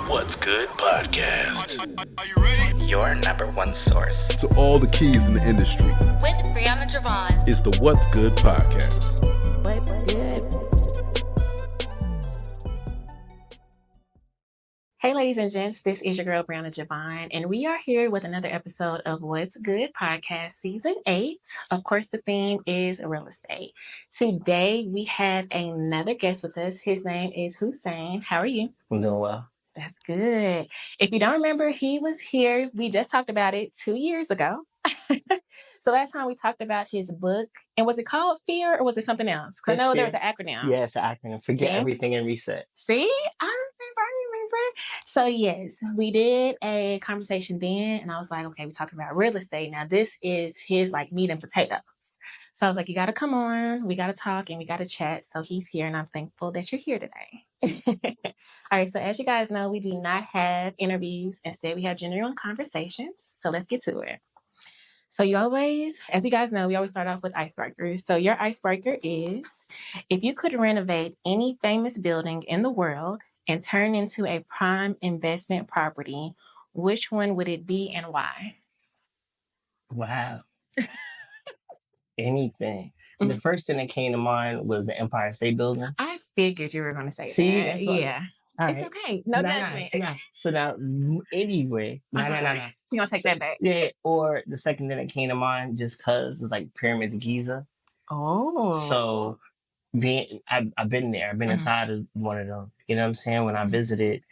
What's Good podcast. Are you ready? Your number one source to all the keys in the industry. With Brianna Javon. It's the What's Good podcast. What's good? Hey, ladies and gents, this is your girl, Brianna Javon, and we are here with another episode of What's Good podcast, season 8. Of course, the theme is real estate. Today, we have another guest with us. His name is Hussain. How are you? I'm doing well. That's good. If you don't remember, he was here. We just talked about it 2 years ago. So last time we talked about his book, and was it called Fear or was it something else? Because I know there was an acronym. Yeah, it's an acronym. Forget everything and reset. See? I remember. So yes, we did a conversation then, and I was like, okay, we're talking about real estate. Now this is his like meat and potatoes. So I was like, you got to come on, we got to talk, and we got to chat. So he's here, and I'm thankful that you're here today. All right, so as you guys know, we do not have interviews. Instead, we have genuine conversations. So let's get to it. So you always, as you guys know, we always start off with icebreakers. So your icebreaker is, if you could renovate any famous building in the world and turn into a prime investment property, which one would it be and why? Wow. Anything. Mm-hmm. The first thing that came to mind was the Empire State Building. I figured you were going to say See, that. Yeah. All It's right. okay. No judgment. So now, anyway. No. You're going to take that back. Yeah, or the second thing that came to mind, just because, is like Pyramids of Giza. Oh. So I've been there. I've been inside of one of them. You know what I'm saying? When I visited.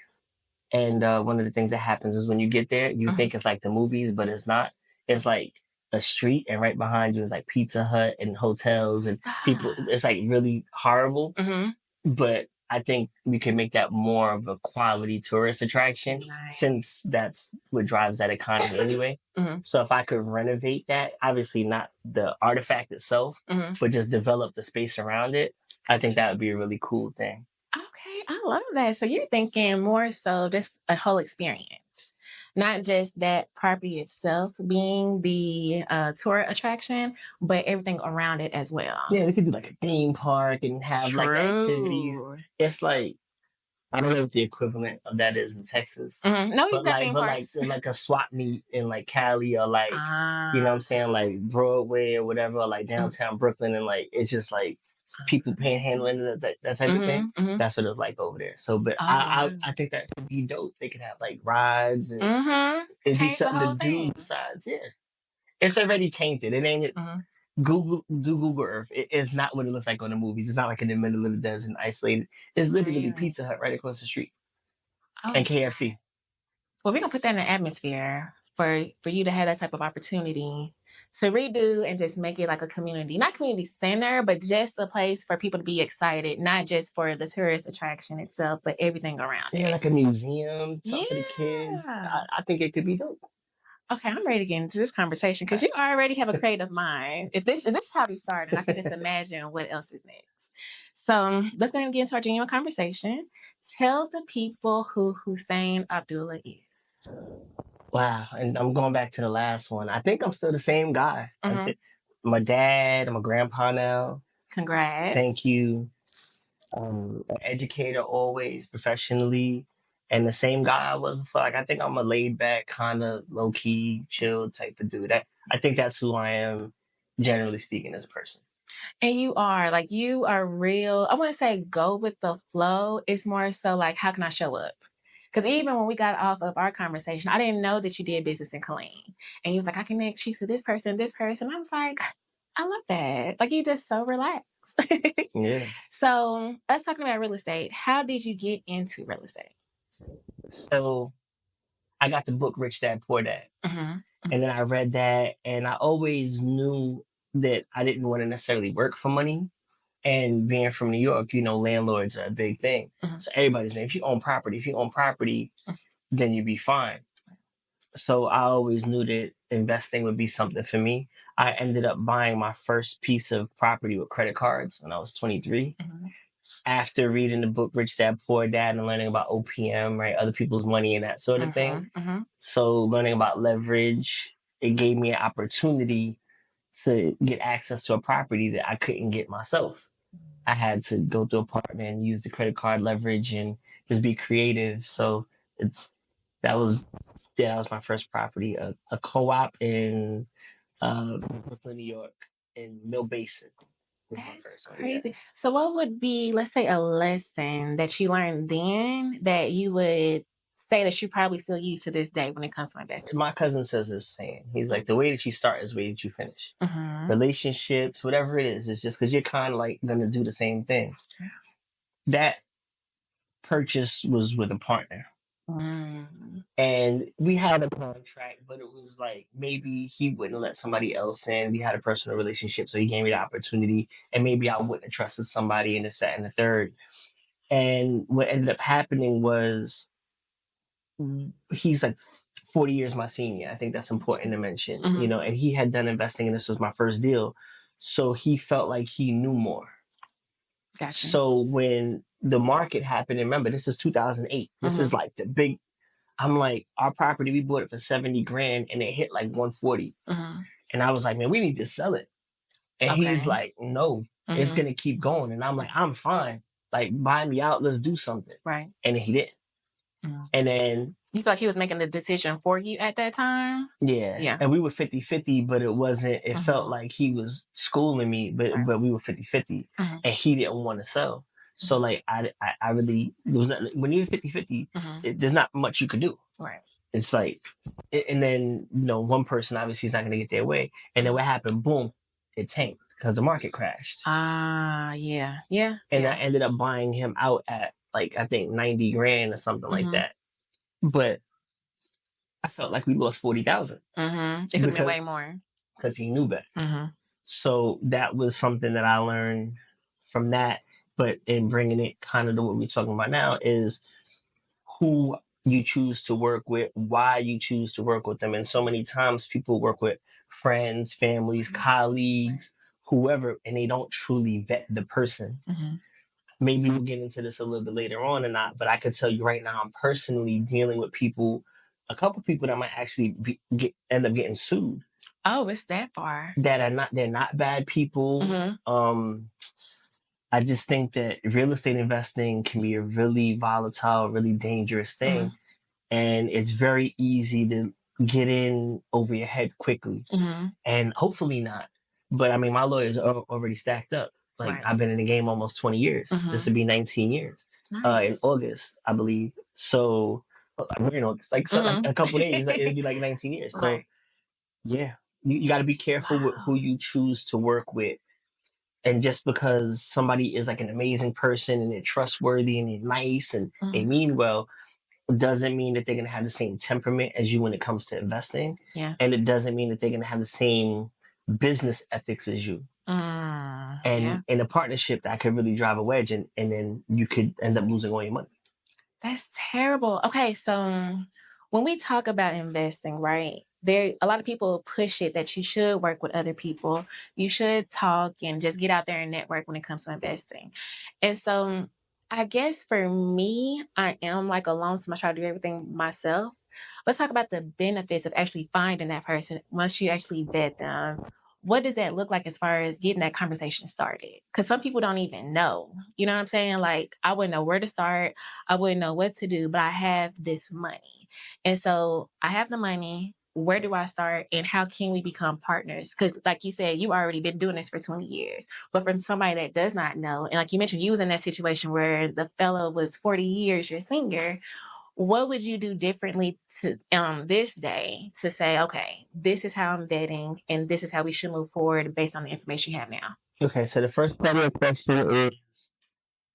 And one of the things that happens is when you get there, you think it's like the movies, but it's not. It's like a street, and right behind you is like Pizza Hut and hotels and people. It's like really horrible. But I think we can make that more of a quality tourist attraction, since that's what drives that economy anyway. So if I could renovate that, obviously not the artifact itself, but just develop the space around it, I think that would be a really cool thing. Okay, I love that. So you're thinking more so just a whole experience, not just that property itself being the tour attraction, but everything around it as well. Yeah, we could do like a theme park and have like activities. It's like, I don't know what the equivalent of that is in Texas. No, you've got theme but parks. like a swap meet in like Cali, or like, you know what I'm saying, like Broadway or whatever, or like downtown Brooklyn, and like it's just like people panhandling, that type of thing. That's what it's like over there. So, but I think that could be dope. They could have like rides and it'd be something to do besides. Yeah, it's already tainted. It ain't. Google Earth. It is not what it looks like on the movies. It's not like in the middle of the desert, isolated. It's literally Pizza Hut right across the street and KFC. Well, we're gonna put that in the atmosphere for you to have that type of opportunity to redo and just make it like a community, not community center, but just a place for people to be excited, not just for the tourist attraction itself, but everything around it. Yeah, like a museum, talk to the kids. I think it could be dope. Okay, I'm ready to get into this conversation because you already have a creative mind. If this is how you started, I can just imagine what else is next. So let's go ahead and get into our genuine conversation. Tell the people who Hussain Abdullah is. Wow, and I'm going back to the last one. I think I'm still the same guy. My dad, I'm a grandpa now. Congrats. Thank you. An educator always, professionally. And the same guy I was before. Like, I think I'm a laid back, kind of low key, chill type of dude. I think that's who I am, generally speaking, as a person. And you are real. I wouldn't say go with the flow. It's more so like, how can I show up? Because even when we got off of our conversation, I didn't know that you did business in Killeen. And you was like, I can make sheets of this person. I was like, I love that. Like, you just so relaxed. Yeah. So us talking about real estate, how did you get into real estate? So I got the book Rich Dad Poor Dad. And then I read that, and I always knew that I didn't want to necessarily work for money. And being from New York, you know, landlords are a big thing. So everybody's saying, if you own property, then you'd be fine. So I always knew that investing would be something for me. I ended up buying my first piece of property with credit cards when I was 23. After reading the book Rich Dad Poor Dad and learning about OPM, right, other people's money and that sort of thing. So learning about leverage, it gave me an opportunity to get access to a property that I couldn't get myself. I had to go through a partner and use the credit card leverage and just be creative. So that was my first property, a co-op in Brooklyn, New York, in Mill Basin. That's crazy. So what would be, let's say, a lesson that you learned then that you would say that you probably still use to this day when it comes to investing? My cousin says this saying. He's like, the way that you start is the way that you finish. Relationships, whatever it is, it's just because you're kind of like going to do the same things. That purchase was with a partner. And we had a contract, but it was like maybe he wouldn't let somebody else in. We had a personal relationship, so he gave me the opportunity, and maybe I wouldn't have trusted somebody in the set and the third. And what ended up happening was he's like 40 years my senior. I think that's important to mention, and he had done investing, and this was my first deal. So he felt like he knew more. Gotcha. So when the market happened, and remember, this is 2008. This is like the big, I'm like, our property, we bought it for 70 grand and it hit like 140. And I was like, man, we need to sell it. And he's like, no, it's going to keep going. And I'm like, I'm fine. Like, buy me out. Let's do something. Right. And he didn't. And then... You feel like he was making the decision for you at that time? Yeah. And we were 50-50, but it wasn't, it felt like he was schooling me, but we were 50-50 and he didn't want to sell. So like, I really, when you're 50-50, there's not much you could do. Right. It's like, and then, one person obviously is not going to get their way. And then what happened? Boom, it tanked because the market crashed. Yeah. And I ended up buying him out at like, I think 90 grand or something like that. But I felt like we lost 40,000. It could have been way more. Because he knew better. So that was something that I learned from that. But in bringing it kind of to what we're talking about now is who you choose to work with, why you choose to work with them. And so many times people work with friends, families, colleagues, whoever, and they don't truly vet the person. Maybe we'll get into this a little bit later on or not, but I could tell you right now, I'm personally dealing with people, a couple people that might actually end up getting sued. Oh, it's that far. They're not bad people. I just think that real estate investing can be a really volatile, really dangerous thing. And it's very easy to get in over your head quickly. And hopefully not. But I mean, my lawyers are already stacked up. Like I've been in the game almost 20 years. This would be 19 years in August, I believe. So we're in August, like a couple days, it'd be like 19 years. So yeah, you got to be careful with who you choose to work with. And just because somebody is like an amazing person and they're trustworthy and they're nice and they mean well, doesn't mean that they're going to have the same temperament as you when it comes to investing. Yeah. And it doesn't mean that they're going to have the same business ethics as you. And in a partnership that could really drive a wedge and then you could end up losing all your money. That's terrible. Okay, so when we talk about investing, right, a lot of people push it that you should work with other people. You should talk and just get out there and network when it comes to investing. And so I guess for me, I am like alone, so I try to do everything myself. Let's talk about the benefits of actually finding that person once you actually vet them. What does that look like as far as getting that conversation started? Because some people don't even know. You know what I'm saying? Like, I wouldn't know where to start. I wouldn't know what to do, but I have this money. And so I have the money. Where do I start? And how can we become partners? Because like you said, you already been doing this for 20 years. But from somebody that does not know, and like you mentioned, you was in that situation where the fellow was 40 years your senior. What would you do differently to this day to say, okay, this is how I'm vetting and this is how we should move forward based on the information you have now? Okay, so the first part of the question is,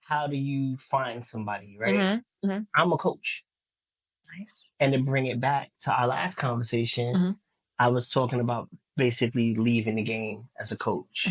how do you find somebody, right? I'm a coach. Nice. And to bring it back to our last conversation, I was talking about basically leaving the game as a coach.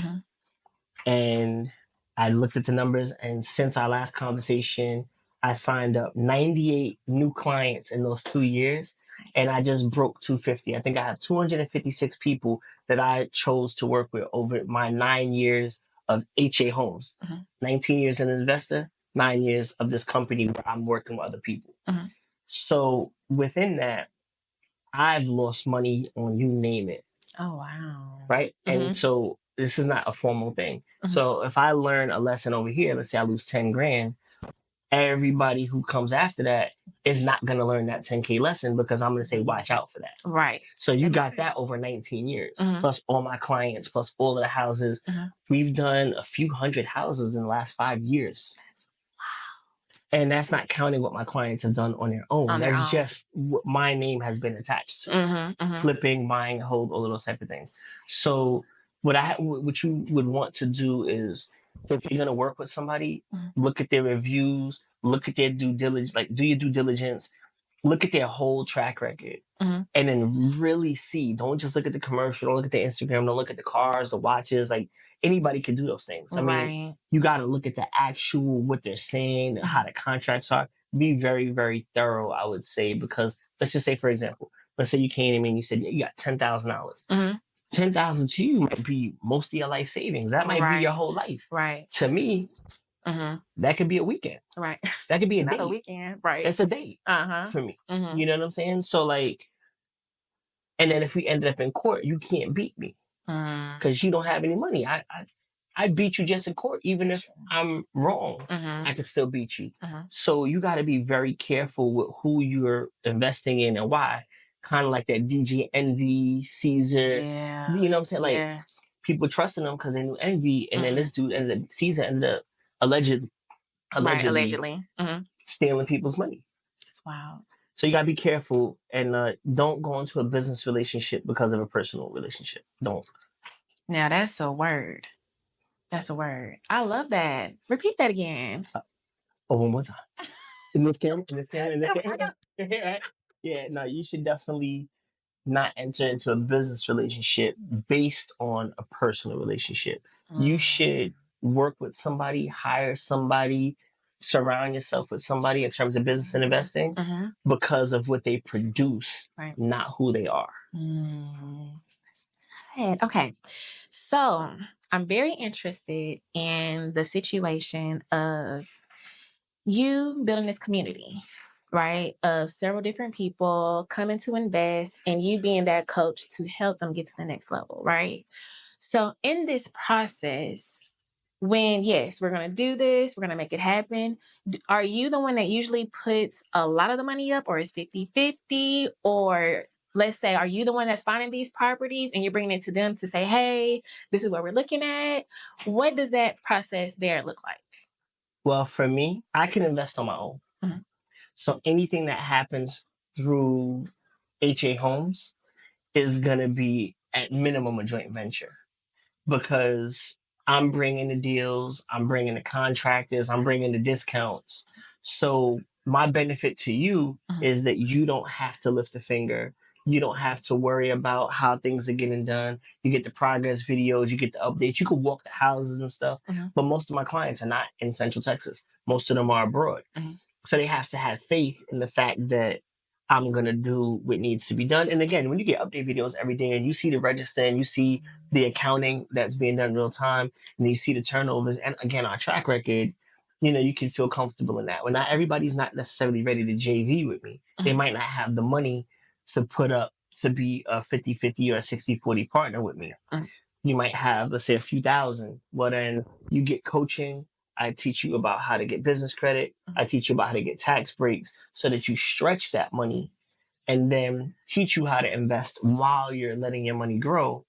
And I looked at the numbers, and since our last conversation, I signed up 98 new clients in those 2 years, and I just broke 250. I think I have 256 people that I chose to work with over my 9 years of HA Homes. 19 years as an investor, 9 years of this company where I'm working with other people. So within that, I've lost money on you name it. Oh, wow. Right? And so this is not a formal thing. So if I learn a lesson over here, let's say I lose 10 grand, everybody who comes after that is not going to learn that 10K lesson because I'm going to say, watch out for that. Right. So you That got makes that sense. over 19 years, Mhm. plus all my clients, plus all of the houses. We've done a few hundred houses in the last 5 years. And that's not counting what my clients have done on their own. On their That's own. just what my name has been attached to. Flipping, buying, hold, all of those type of things. So what you would want to do is, if you're going to work with somebody, look at their reviews, look at their due diligence, like do your due diligence, look at their whole track record, and then really see. Don't just look at the commercial, don't look at the Instagram, don't look at the cars, the watches. Like, anybody can do those things. I mean, you got to look at the actual, what they're saying, how the contracts are. Be very, very thorough, I would say, because let's just say, for example, let's say you came to me and you said, you got $10,000. $10,000 to you might be most of your life savings. That might be your whole life. Right. To me, that could be a weekend. Right. That could be a Not day. a weekend. Right. It's a date for me. You know what I'm saying? So like, and then if we ended up in court, you can't beat me because you don't have any money. I beat you just in court. Even if I'm wrong, I could still beat you. So you got to be very careful with who you're investing in and why. Kind of like that DJ Envy, Caesar. Yeah. You know what I'm saying? Like, people trusting them because they knew Envy, and then this dude ended up, Caesar ended up allegedly stealing people's money. That's wild. So you gotta be careful and don't go into a business relationship because of a personal relationship. Don't. Now that's a word. That's a word. I love that. Repeat that again. One more time. In this camera. Right? Yeah, no, you should definitely not enter into a business relationship based on a personal relationship. You should work with somebody, hire somebody, surround yourself with somebody in terms of business and investing because of what they produce, not who they are. That's good. Okay. So I'm very interested in the situation of you building this community, right? Of several different people coming to invest and you being that coach to help them get to the next level, right? So in this process, when, yes, we're going to do this, we're going to make it happen, are you the one that usually puts a lot of the money up, or is 50-50? Or let's say, are you the one that's finding these properties and you're bringing it to them to say, hey, this is what we're looking at? What does that process there look like? Well, for me, I can invest on my own. So anything that happens through HA Homes is going to be at minimum a joint venture because I'm bringing the deals, I'm bringing the contractors, I'm bringing the discounts. So my benefit to you is that you don't have to lift a finger. You don't have to worry about how things are getting done. You get the progress videos, you get the updates. You can walk the houses and stuff. But most of my clients are not in Central Texas. Most of them are abroad. So they have to have faith in the fact that I'm going to do what needs to be done. And again, when you get update videos every day and you see the register and you see the accounting that's being done real time and you see the turnovers and again, our track record, you know, you can feel comfortable in that. When not everybody's not necessarily ready to JV with me. They might not have the money to put up to be a 50-50 or a 60-40 partner with me. You might have, let's say, a few thousand. Well, then you get coaching. I teach you about how to get business credit. I teach you about how to get tax breaks so that you stretch that money and then teach you how to invest while you're letting your money grow.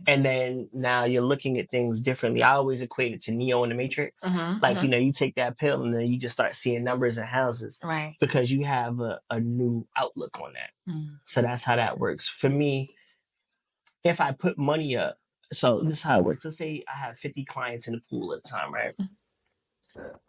And then now you're looking at things differently. I always equate it to Neo in the Matrix. Like, you know, you take that pill and then you just start seeing numbers and houses because you have a new outlook on that. So that's how that works. For me, if I put money up, so this is how it works. Let's say I have 50 clients in the pool at a time, right?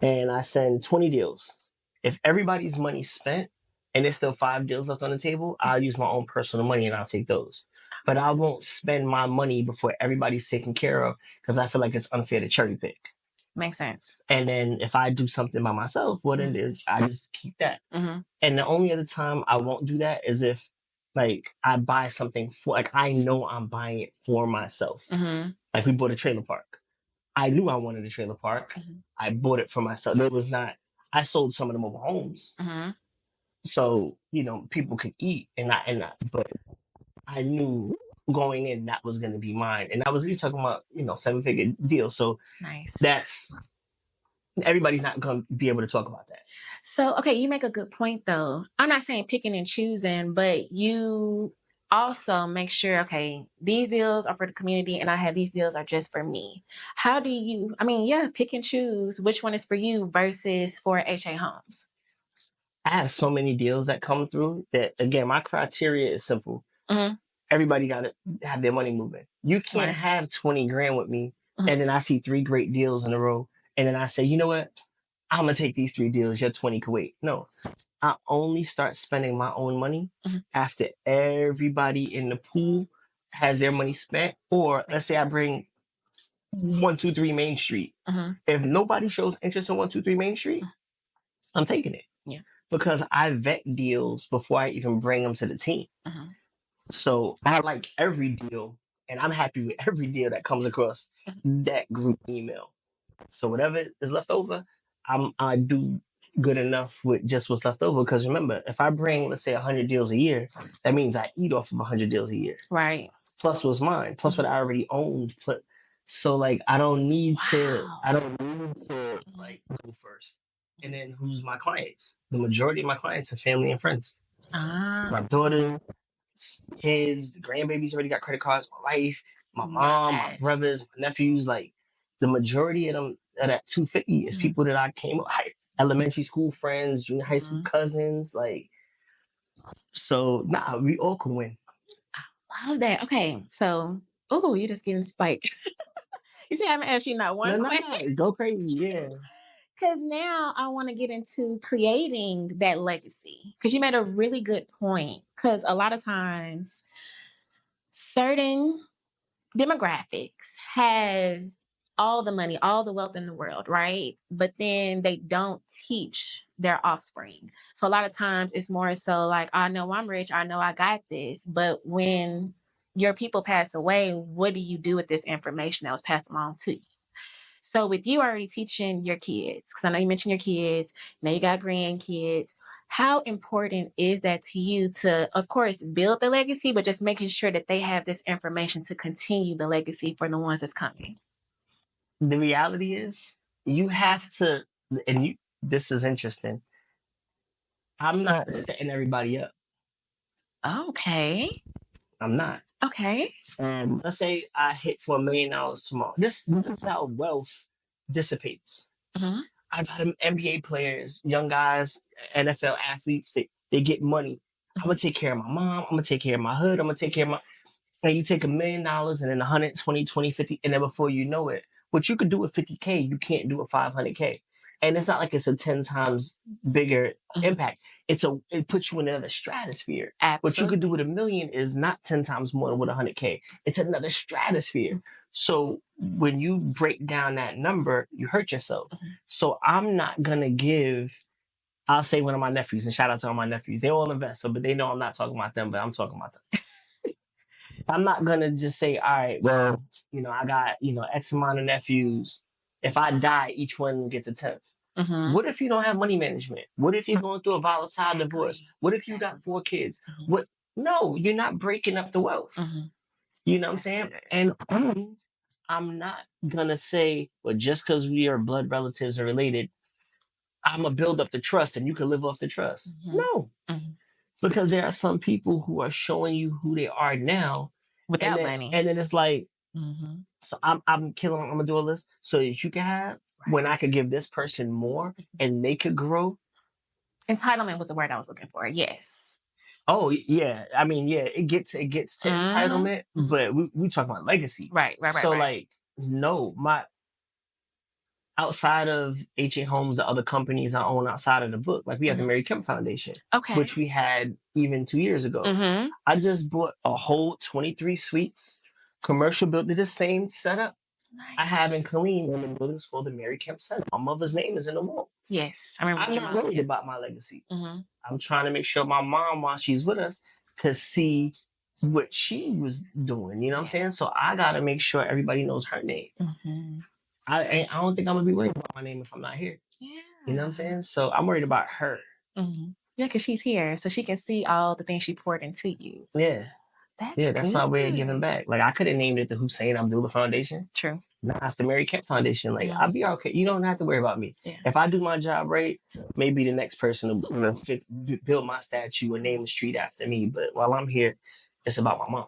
And I send 20 deals. If everybody's money's spent and there's still 5 deals left on the table, I'll use my own personal money and I'll take those. But I won't spend my money before everybody's taken care of because I feel like it's unfair to cherry pick. Makes sense. And then if I do something by myself, what it is, I just keep that. And the only other time I won't do that is if like I buy something for, like I know I'm buying it for myself. Like we bought a trailer park. I knew I wanted a trailer park. I bought it for myself. It was not, I sold some of the mobile homes. So, you know, people could eat but I knew going in that was going to be mine. And I was talking about, you know, 7-figure deals. So nice. that's everybody's not going to be able to talk about that. So, okay, you make a good point though. I'm not saying picking and choosing, but you also make sure, okay, these deals are for the community and I have these deals are just for me. How do you, pick and choose which one is for you versus for HA Homes? I have so many deals that come through that, again, my criteria is simple. Mm-hmm. Everybody got to have their money moving. You can't have 20 grand with me and then I see 3 great deals in a row. And then I say, you know what? I'm going to take these 3 deals. Your 20 can wait. No, I only start spending my own money after everybody in the pool has their money spent. Or let's say I bring 123 Main Street. If nobody shows interest in 123 Main Street, I'm taking it. Yeah. Because I vet deals before I even bring them to the team. So I like every deal and I'm happy with every deal that comes across that group email. So whatever is left over, I do good enough with just what's left over. Because remember, if I bring, let's say 100 deals a year, that means I eat off of 100 deals a year. Right. Plus what's mine, plus what I already owned. So like, I don't need to like go first. And then who's my clients? The majority of my clients are family and friends. My daughter, kids, grandbabies already got credit cards. My wife, my mom, my brothers, my nephews. Like the majority of them at that 250 is people that I came up, elementary school friends, junior high school cousins. Like, so we all can win. I love that. Okay, so you just getting like you see, I haven't asked you not one question. Go crazy, yeah. Because now I want to get into creating that legacy. Because you made a really good point. Because a lot of times, certain demographics has all the money, all the wealth in the world, right? But then they don't teach their offspring. So a lot of times it's more so like, I know I'm rich, I know I got this. But when your people pass away, what do you do with this information that was passed along to you? So with you already teaching your kids, because I know you mentioned your kids, now you got grandkids, how important is that to you to, of course, build the legacy, but just making sure that they have this information to continue the legacy for the ones that's coming? The reality is you have to, and this is interesting. I'm not setting everybody up. Okay. I'm not. Okay. Let's say I hit for $1 million tomorrow. This is how wealth dissipates. I got NBA players, young guys, NFL athletes. They get money. I'm gonna take care of my mom. I'm gonna take care of my hood. I'm gonna take care of my. And you take $1 million and then 120, 20, 50, and then before you know it, what you could do with 50K, you can't do with 500K. And it's not like it's a 10 times bigger impact. It puts you in another stratosphere. Absolutely. What you could do with $1 million is not 10 times more than with 100K. It's another stratosphere. So when you break down that number, you hurt yourself. So I'm not going to give, I'll say one of my nephews, and shout out to all my nephews. They all invest, but they know I'm not talking about them, but I'm talking about them. I'm not going to just say, all right, well, I got, X amount of nephews. If I die, each one gets a 10th. What if you don't have money management? What if you're going through a volatile divorce? What if you got 4 kids? No, you're not breaking up the wealth. You know what I'm saying? And I'm not going to say, well, just because we are blood relatives or related, I'm going to build up the trust and you can live off the trust. No. Because there are some people who are showing you who they are now. Without money. And then it's like, so I'm killing, I'm going to do a list so that you can have, when I could give this person more and they could grow. Entitlement was the word I was looking for. Yes. Oh, yeah. I mean, yeah, it gets to entitlement, but we talk about legacy. Right. So like, no, outside of HA Homes, the other companies I own outside of the book, like we have the Mary Kemp Foundation, which we had even 2 years ago. I just bought a whole 23 suites, commercial building, the same setup I have in Killeen in the building called the Mary Kemp Center. My mother's name is in the wall. Yes, I remember. I'm not worried about my legacy. I'm trying to make sure my mom, while she's with us, could see what she was doing. You know what I'm saying? So I got to make sure everybody knows her name. I don't think I'm going to be worried about my name if I'm not here. Yeah. You know what I'm saying? So I'm worried about her. Yeah, because she's here. So she can see all the things she poured into you. Yeah. That's my way of giving back. Like I could have named it the Hussain Abdullah Foundation. True. Nah, it's the Mary Kemp Foundation. Like, I'll be okay. You don't have to worry about me. Yeah. If I do my job right, maybe the next person will build my statue or name the street after me. But while I'm here, it's about my mom.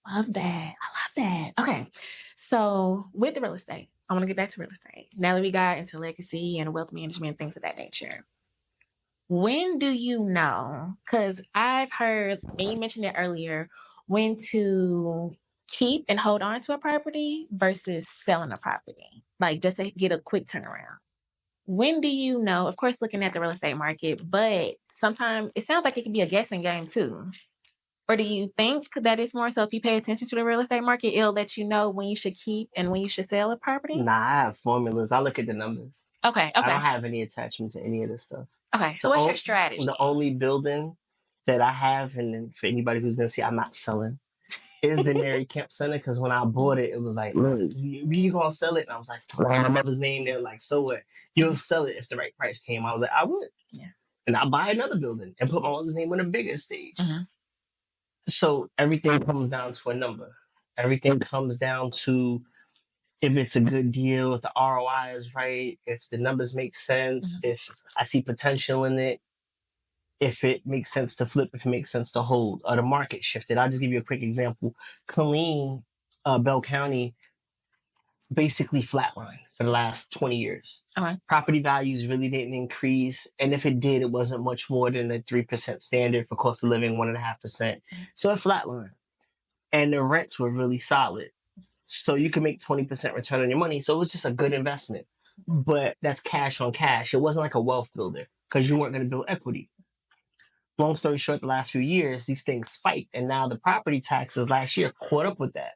I love that. Okay. So with the real estate, I want to get back to real estate. Now that we got into legacy and wealth management, things of that nature. When do you know? Because I've heard, and you mentioned it earlier, when to keep and hold on to a property versus selling a property, like just to get a quick turnaround. When do you know? Of course, looking at the real estate market, but sometimes it sounds like it can be a guessing game too. Or do you think that it's more so if you pay attention to the real estate market, it'll let you know when you should keep and when you should sell a property? Nah, I have formulas. I look at the numbers. Okay. I don't have any attachment to any of this stuff. Okay. So what's your strategy? The only building that I have, and then for anybody who's going to see, I'm not selling, is the Mary Kemp Center. Because when I bought it, it was like, look, you going to sell it? And I was like, my mother's name. They're like, so what? You'll sell it if the right price came. I was like, I would. Yeah. And I'll buy another building and put my mother's name on a bigger stage. So everything comes down to a number. Everything comes down to if it's a good deal, if the ROI is right, if the numbers make sense, if I see potential in it, if it makes sense to flip, if it makes sense to hold, or the market shifted. I'll just give you a quick example. Killeen, Bell County, basically flatlined for the last 20 years. Okay. Property values really didn't increase. And if it did, it wasn't much more than the 3% standard for cost of living, 1.5%. So it flatlined. And the rents were really solid. So you can make 20% return on your money. So it was just a good investment. But that's cash on cash. It wasn't like a wealth builder because you weren't going to build equity. Long story short, the last few years, these things spiked. And now the property taxes last year caught up with that.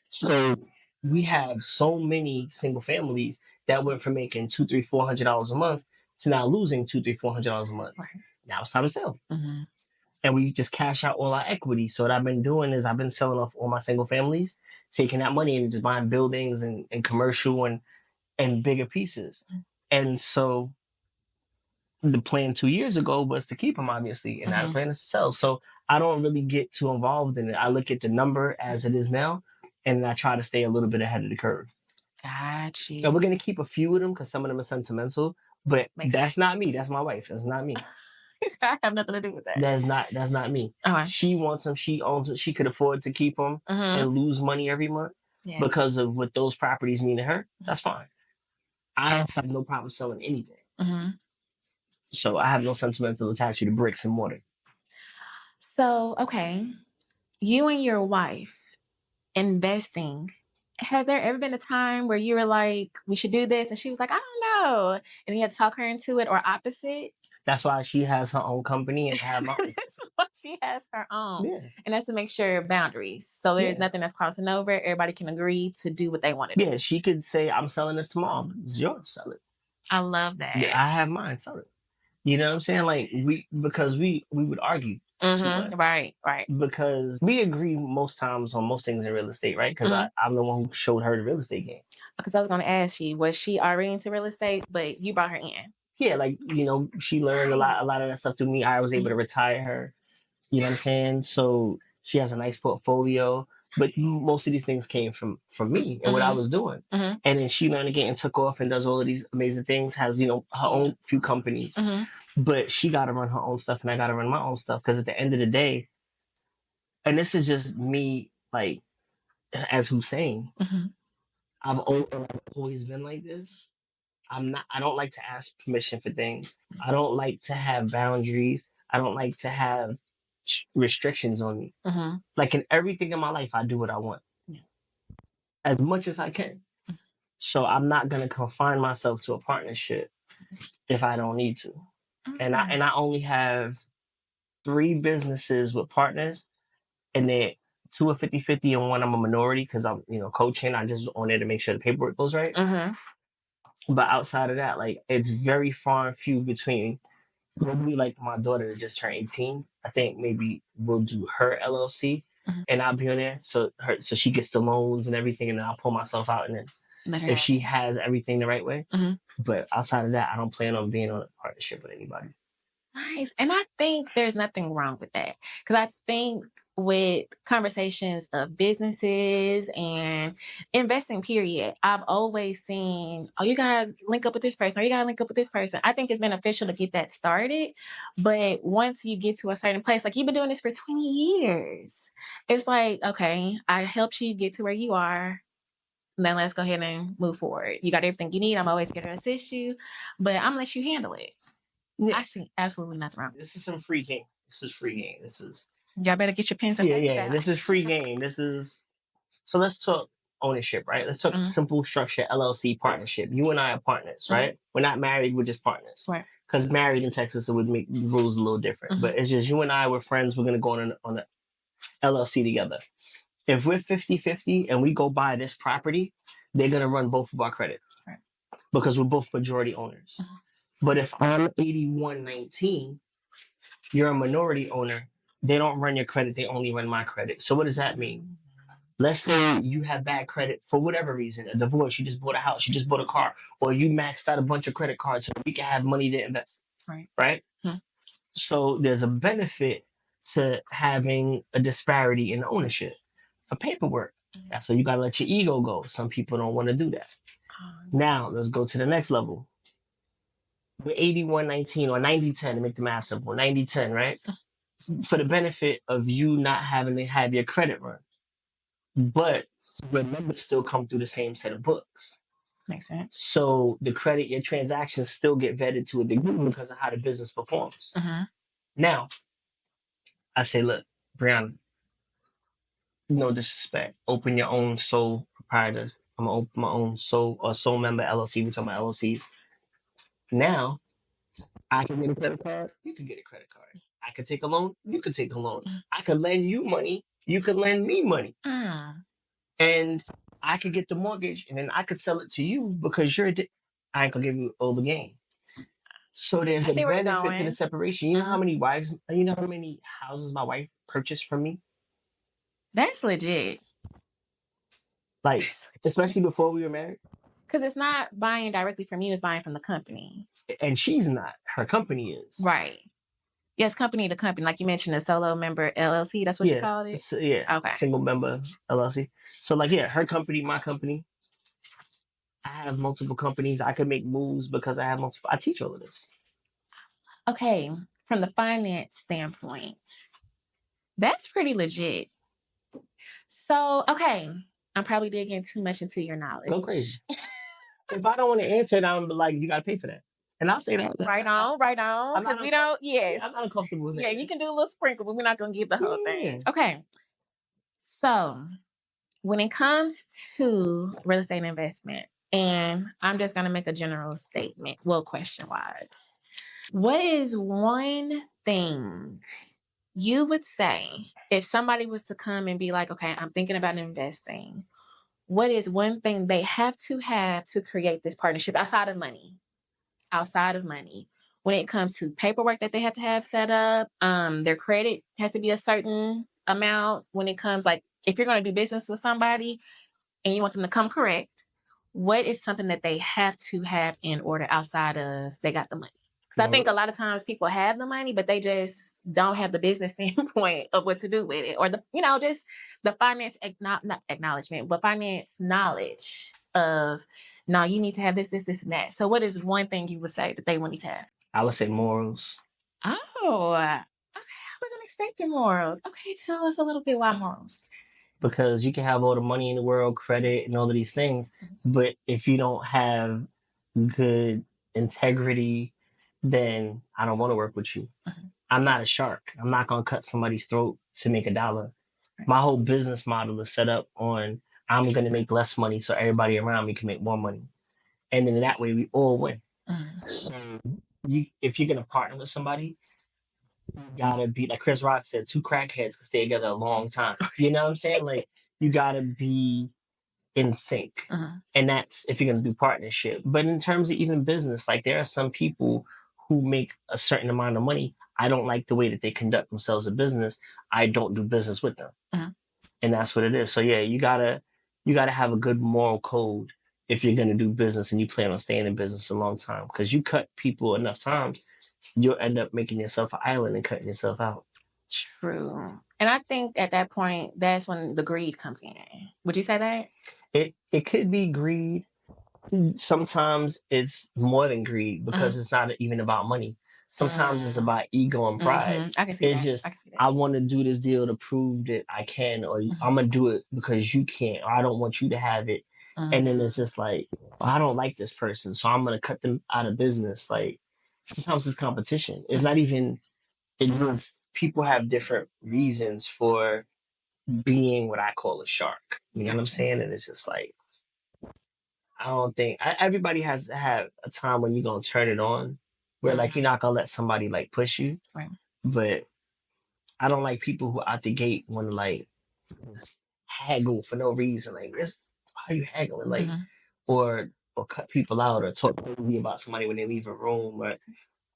So we have so many single families that went from making $200, $300, $400 a month to now losing $200, $300, $400 a month. Right. Now it's time to sell. And we just cash out all our equity. So what I've been doing is I've been selling off all my single families, taking that money and just buying buildings and commercial and bigger pieces. And so the plan 2 years ago was to keep them, obviously, and now the plan is to sell. So I don't really get too involved in it. I look at the number as it is now, and I try to stay a little bit ahead of the curve. Got you. And we're going to keep a few of them because some of them are sentimental, but that's not me. That's my wife. That's not me. I have nothing to do with that. That's not me. She wants them. She owns it. She could afford to keep them and lose money every month because of what those properties mean to her. That's fine. I have no problem selling anything. So I have no sentimental attachment to bricks and mortar. So, okay. You and your wife investing, has there ever been a time where you were like, we should do this? And she was like, I don't know. And you had to talk her into it, or opposite? That's why she has her own company and I have mine. That's why she has her own. Yeah. And that's to make sure boundaries. So there's nothing that's crossing over. Everybody can agree to do what they want to do. Yeah, she could say, I'm selling this tomorrow. It's yours, sell it. I love that. Yeah, I have mine, sell it. You know what I'm saying? Like, because we would argue. Right. Because we agree most times on most things in real estate, right? Because I'm the one who showed her the real estate game. Because I was going to ask you, was she already into real estate, but you brought her in? Yeah, like, you know, she learned a lot of that stuff through me. I was able to retire her. You know what I'm saying? So she has a nice portfolio. But most of these things came from me and what I was doing. And then she learned again and took off and does all of these amazing things, has, you know, her own few companies. But she got to run her own stuff and I got to run my own stuff. Because at the end of the day, and this is just me, like, as Hussain, I've always been like this. I don't like to ask permission for things. I don't like to have boundaries. I don't like to have restrictions on me. Like in everything in my life, I do what I want as much as I can. So I'm not going to confine myself to a partnership if I don't need to. And I only have 3 businesses with partners, and they're 2 are 50-50 and 1 I'm a minority because I'm, you know, coaching. I just on there to make sure the paperwork goes right. But outside of that, like, it's very far and few between. Probably like my daughter just turned 18. I think maybe we'll do her LLC and I'll be on there. So she gets the loans and everything, and then I'll pull myself out and then if she has everything the right way. But outside of that, I don't plan on being on a partnership with anybody. Nice. And I think there's nothing wrong with that. Because I think with conversations of businesses and investing, period, I've always seen, oh, you got to link up with this person, or you got to link up with this person. I think it's beneficial to get that started. But once you get to a certain place, like you've been doing this for 20 years, it's like, okay, I helped you get to where you are. Then let's go ahead and move forward. You got everything you need. I'm always here to assist you, but I'm going to let you handle it. Yeah. I see absolutely nothing wrong. This is some free game. This is free game. This is... Y'all better get your pens and papers out. This is free game. This is... So let's talk ownership, right? Let's talk simple structure, LLC partnership. You and I are partners, right? We're not married. We're just partners. Right. Because married in Texas, it would make the rules a little different. But it's just you and I, we're friends. We're going to go on an LLC together. If we're 50-50 and we go buy this property, they're going to run both of our credit. Right. Because we're both majority owners. But if I'm 81-19, you're a minority owner, they don't run your credit, they only run my credit. So what does that mean? Let's say you have bad credit for whatever reason, a divorce, you just bought a house, you just bought a car, or you maxed out a bunch of credit cards so you can have money to invest. Right? So there's a benefit to having a disparity in ownership for paperwork. That's why you got to let your ego go. Some people don't want to do that. Now, let's go to the next level. We're 81-19 or 90-10 to make the math simple. 90-10, right? For the benefit of you not having to have your credit run. But remember, still come through the same set of books. Makes sense. So the credit, your transactions still get vetted to a degree because of how the business performs. Now, I say, look, Brianna, no disrespect. Open your own sole proprietor. I'm going to open my own sole member LLC. We're talking about LLCs. Now, I can get a credit card. You can get a credit card. I can take a loan. You can take a loan. I can lend you money. You can lend me money. And I could get the mortgage and then I could sell it to you because I ain't going to give you all the gain. So there's a benefit to the separation. You know how many houses my wife purchased from me? That's legit. Like, especially before we were married. Because it's not buying directly from you, it's buying from the company. And she's not. Her company is. Right. Yes, company to company. Like you mentioned, a solo member LLC. That's what you called it? Okay. Single member LLC. So like, her company, my company. I have multiple companies. I could make moves because I have multiple. I teach all of this. Okay. From the finance standpoint, that's pretty legit. So, okay. I'm probably digging too much into your knowledge. Go crazy. If I don't want to answer it, I'm like, you got to pay for that. And I'll say that. Right on. Because we don't, I'm not uncomfortable saying Yeah, you can do a little sprinkle, but we're not going to give the whole thing. Okay. So, when it comes to real estate investment, and I'm just going to make a general statement, question-wise. What is one thing you would say if somebody was to come and be like, okay, I'm thinking about investing, what is one thing they have to create this partnership outside of money? When it comes to paperwork that they have to have set up, their credit has to be a certain amount. When it comes, like, if you're going to do business with somebody and you want them to come correct, what is something that they have to have in order outside of they got the money? Because I think a lot of times people have the money, but they just don't have the business standpoint of what to do with it, or just the finance not acknowledgement, but finance knowledge of, no, you need to have this, and that. So, what is one thing you would say that they need to have? I would say morals. Oh, okay. I wasn't expecting morals. Okay, tell us a little bit why morals. Because you can have all the money in the world, credit, and all of these things, but if you don't have good integrity, then I don't want to work with you. I'm not a shark. I'm not going to cut somebody's throat to make $1. My whole business model is set up on, I'm going to make less money so everybody around me can make more money. And then that way we all win. So if you're going to partner with somebody, you got to be, like Chris Rock said, 2 crackheads can stay together a long time. You know what I'm saying? Like, you got to be in sync. And that's if you're going to do partnership. But in terms of even business, like, there are some people who make a certain amount of money. I don't like the way that they conduct themselves in business. I don't do business with them. And that's what it is. So yeah, you gotta have a good moral code if you're going to do business and you plan on staying in business a long time. Because you cut people enough times, you'll end up making yourself an island and cutting yourself out. True. And I think at that point, that's when the greed comes in. Would you say that? It could be greed. Sometimes it's more than greed because it's not even about money. Sometimes it's about ego and pride. I can see It's that. just, I can see that. I want to do this deal to prove that I can, or I'm going to do it because you can't, or I don't want you to have it. And then it's just like, well, I don't like this person, so I'm going to cut them out of business. Like, sometimes it's competition. It's not even, people have different reasons for being what I call a shark. You know what I'm saying? And it's just like, I don't think everybody has to have a time when you're going to turn it on where like you're not going to let somebody like push you. Right. But I don't like people who out the gate want to like haggle for no reason. Like, this, why are you haggling? Like, or cut people out or talk crazy about somebody when they leave a room. Or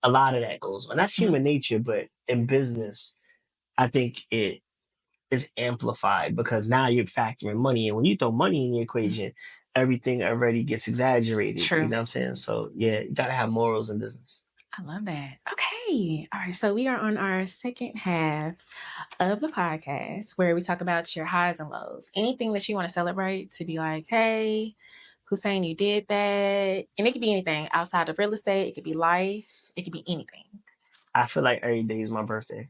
a lot of that goes on. That's human nature, but in business, I think it is amplified because now you're factoring money. And when you throw money in the equation, everything already gets exaggerated. True. You know what I'm saying? So yeah, you gotta have morals in business. I love that. Okay. All right. So we are on our second half of the podcast where we talk about your highs and lows. Anything that you want to celebrate to be like, hey, Hussain, you did that. And it could be anything outside of real estate. It could be life. It could be anything. I feel like every day is my birthday.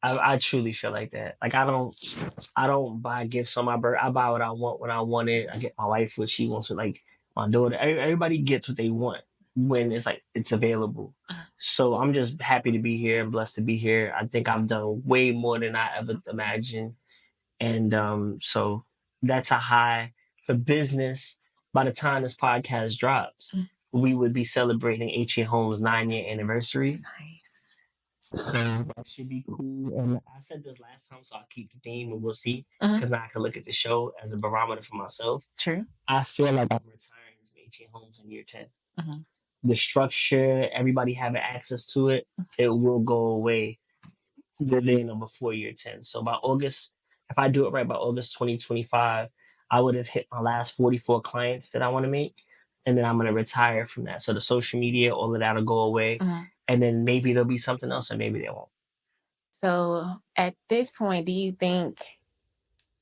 I truly feel like that. Like I don't buy gifts on my birthday. I buy what I want when I want it. I get my wife what she wants. Like my daughter. Everybody gets what they want when it's like it's available. So I'm just happy to be here and blessed to be here. I think I've done way more than I ever imagined, and so that's a high for business. By the time this podcast drops, we would be celebrating H.A. Holmes' 9-year anniversary. Nice. That should be cool. And I said this last time, so I'll keep the theme and we'll see. Because now I can look at the show as a barometer for myself. True. I feel like I'm retiring from H.A. Holmes in year 10. The structure, everybody having access to it, it will go away before year 10. So by August, if I do it right, by August 2025, I would have hit my last 44 clients that I want to make. And then I'm going to retire from that. So the social media, all of that will go away. And then maybe there'll be something else, or maybe there won't. So at this point, do you think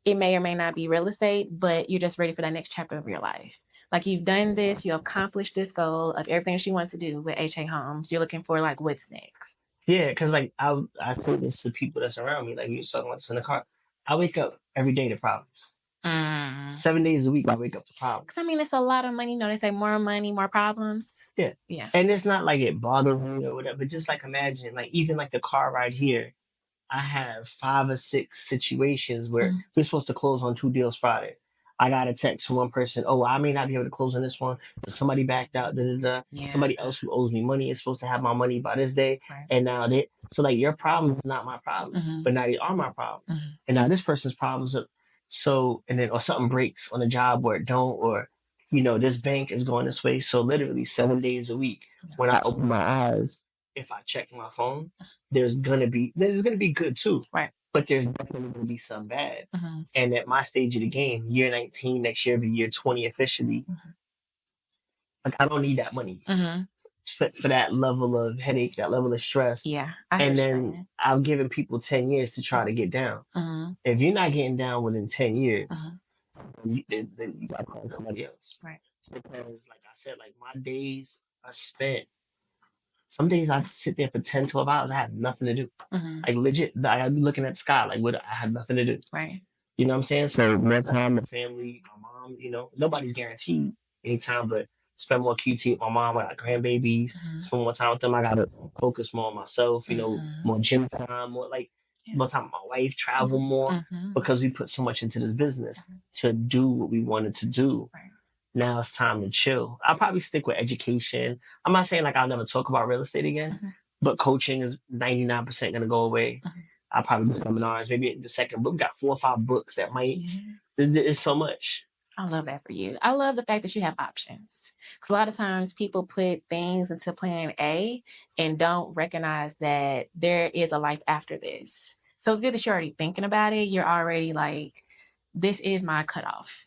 it may or may not be real estate, but you're just ready for that next chapter of your life? Like you've done this, you accomplished this goal of everything that you want to do with H.A. Holmes. You're looking for like, what's next? Yeah, because like I say this to people that's around me. Like you was talking about this in the car. I wake up every day to problems. 7 days a week, I wake up to problems. Because I mean, it's a lot of money. You know, they say more money, more problems. Yeah. And it's not like it bothers me or whatever. But just like imagine, like even like the car ride here, I have 5 or 6 situations where we're supposed to close on 2 deals Friday. I got a text from one person, oh, I may not be able to close on this one. But somebody backed out. Yeah. Somebody else who owes me money is supposed to have my money by this day. And now so like your problem is not my problems, but now they are my problems. And now this person's problems are, so, and then, or something breaks on a job where it don't, or, you know, this bank is going this way. So literally 7 days a week, when I open my eyes, if I check my phone, there's going to be good too. Right. But there's definitely going to be some bad. And at my stage of the game, year 19, next year, be year 20 officially, like I don't need that money for that level of headache, that level of stress. Yeah. And then I've given people 10 years to try to get down. If you're not getting down within 10 years, then you got to call somebody else. Right. Because like I said, like my days are spent. Some days I sit there for 10, 12 hours. I have nothing to do. Like legit, I'd be looking at the sky. Like what? I have nothing to do. Right. You know what I'm saying? So more time with family, my mom, you know, nobody's guaranteed anytime, but spend more QT with my mom. I got grandbabies. Spend more time with them. I got to focus more on myself, you know, more gym time, more time with my wife, travel more because we put so much into this business to do what we wanted to do. Right. Now it's time to chill. I'll probably stick with education. I'm not saying like I'll never talk about real estate again, but coaching is 99% going to go away. I'll probably do seminars, maybe the second book. We got 4 or 5 books that might, it's so much. I love that for you. I love the fact that you have options. Because a lot of times people put things into plan A and don't recognize that there is a life after this. So it's good that you're already thinking about it. You're already like, this is my cutoff.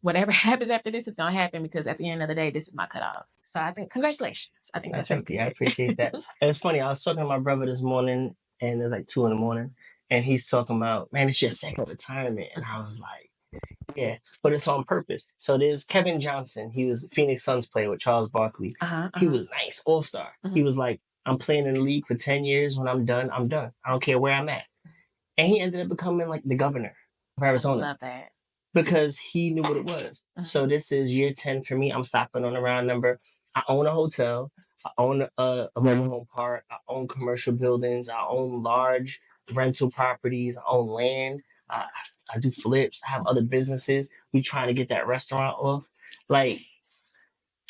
whatever happens after this is going to happen because at the end of the day, this is my cutoff. So I think, congratulations. I think that's really good. I appreciate that. It's funny. I was talking to my brother this morning, and it was like 2 a.m, and he's talking about, man, it's your second retirement. And I was like, yeah, but it's on purpose. So there's Kevin Johnson. He was Phoenix Suns player with Charles Barkley. He was nice, all-star. He was like, I'm playing in the league for 10 years. When I'm done, I'm done. I don't care where I'm at. And he ended up becoming like the governor of Arizona. I love that. Because he knew what it was. So this is year 10 for me. I'm stopping on a round number. I own a hotel. I own a mobile home park. I own commercial buildings. I own large rental properties. I own land. I do flips. I have other businesses. We trying to get that restaurant off. Like,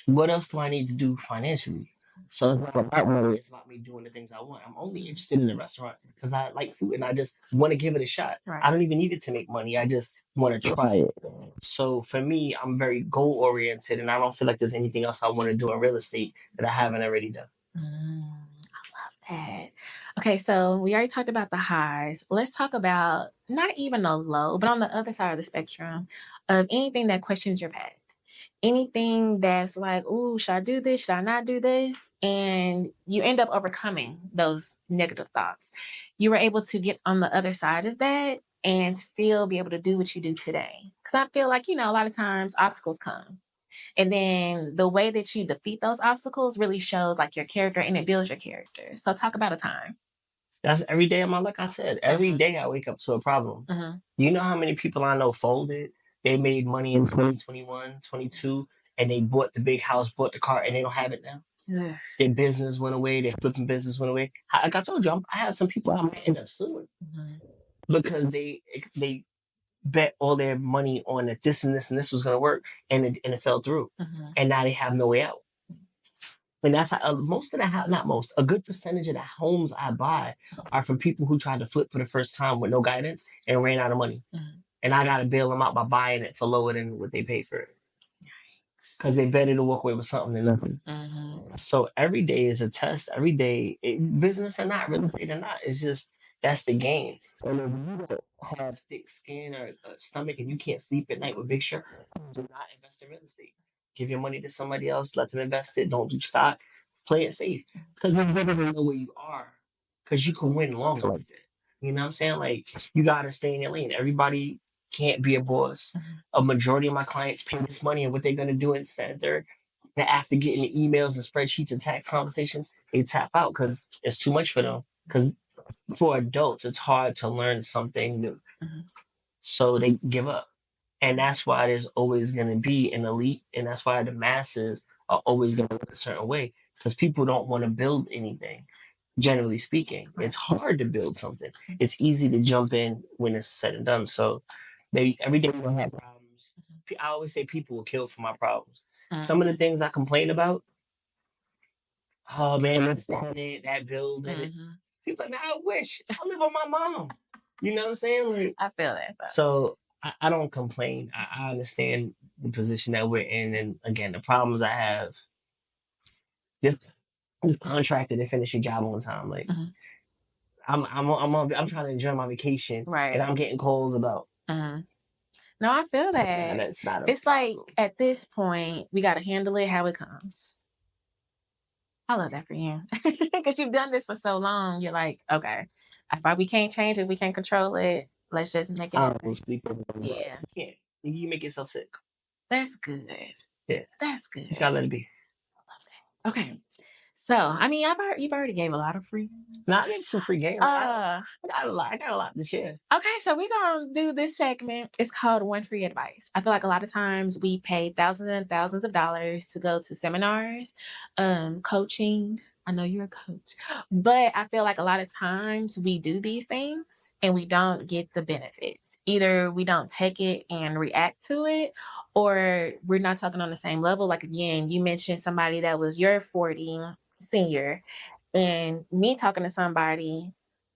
what else do I need to do financially? So it's not about money. It's about me doing the things I want. I'm only interested in the restaurant because I like food and I just want to give it a shot. Right. I don't even need it to make money. I just want to try it. So for me, I'm very goal oriented and I don't feel like there's anything else I want to do in real estate that I haven't already done. I love that. Okay, so we already talked about the highs. Let's talk about not even a low, but on the other side of the spectrum of anything that questions your path. Anything that's like, ooh, should I do this? Should I not do this? And you end up overcoming those negative thoughts. You were able to get on the other side of that and still be able to do what you do today. Because I feel like, a lot of times obstacles come. And then the way that you defeat those obstacles really shows like your character and it builds your character. So talk about a time. That's every day of my life. Like I said, every day I wake up to a problem. You know how many people I know folded? They made money in 2021, 22, and they bought the big house, bought the car, and they don't have it now. Their business went away. Their flipping business went away. Like I told you, I have some people I might end up suing because they bet all their money on that this and this and this was going to work, and it fell through. And now they have no way out. And that's how most of the not most, a good percentage of the homes I buy are from people who tried to flip for the first time with no guidance and ran out of money. And I got to bail them out by buying it for lower than what they paid for it. Because they betted to walk away with something and nothing. So every day is a test. Every day, business or not, real estate or not, it's just, that's the game. And if you don't have thick skin or a stomach and you can't sleep at night with big shirt, do not invest in real estate. Give your money to somebody else. Let them invest it. Don't do stock. Play it safe. Because you never know where you are. Because you can win longer like that. You know what I'm saying? Like, you got to stay in your lane. Everybody can't be a boss. A majority of my clients pay this money, and what they're going to do instead, they're after getting the emails and spreadsheets and tax conversations, they tap out because it's too much for them. Because for adults, it's hard to learn something new. So they give up. And that's why there's always going to be an elite, and that's why the masses are always going to look a certain way, because people don't want to build anything. Generally speaking, it's hard to build something. It's easy to jump in when it's said and done. So every day we don't have problems. I always say people will kill for my problems. Some of the things I complain about, oh man, this tenant, that building. People like, man, I wish I live with my mom. You know what I'm saying? Like, I feel that. So I don't complain. I understand the position that we're in. And again, the problems I have, this contractor to finish your job on time. Like, I'm trying to enjoy my vacation, right? And I'm getting calls about. No, I feel that. It's not. It's like at this point, we got to handle it how it comes. I love that for you because you've done this for so long. You're like, okay, we can't change it, we can't control it. Let's just make it. I don't sleep. Yeah, you can't. You make yourself sick. That's good. Yeah, that's good. You gotta let it be. I love that. Okay. So, I mean, you've already gave a lot of free. Not maybe some free game. I got a lot to share. Okay, so we're gonna do this segment. It's called One Free Advice. I feel like a lot of times we pay thousands and thousands of dollars to go to seminars, coaching. I know you're a coach, but I feel like a lot of times we do these things and we don't get the benefits. Either we don't take it and react to it, or we're not talking on the same level. Like, again, you mentioned somebody that was your 40 senior, and me talking to somebody,